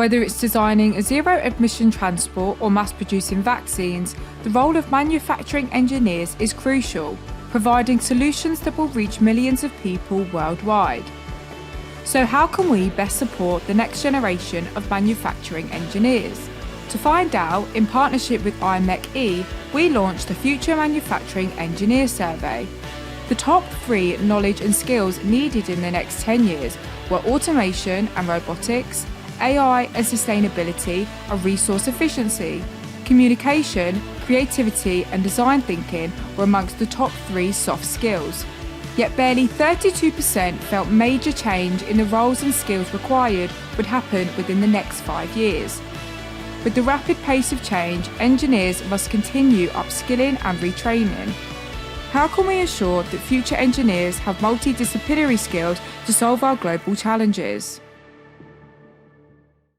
Whether it's designing a zero-emission transport or mass-producing vaccines, the role of manufacturing engineers is crucial, providing solutions that will reach millions of people worldwide. So how can we best support the next generation of manufacturing engineers? To find out, in partnership with iMeche, we launched the Future Manufacturing Engineer Survey. The top 3 knowledge and skills needed in the next 10 years were automation and robotics, AI and sustainability and resource efficiency. Communication, creativity and design thinking were amongst the top 3 soft skills. Yet barely 32% felt major change in the roles and skills required would happen within the next 5 years. With the rapid pace of change, engineers must continue upskilling and retraining. How can we ensure that future engineers have multidisciplinary skills to solve our global challenges?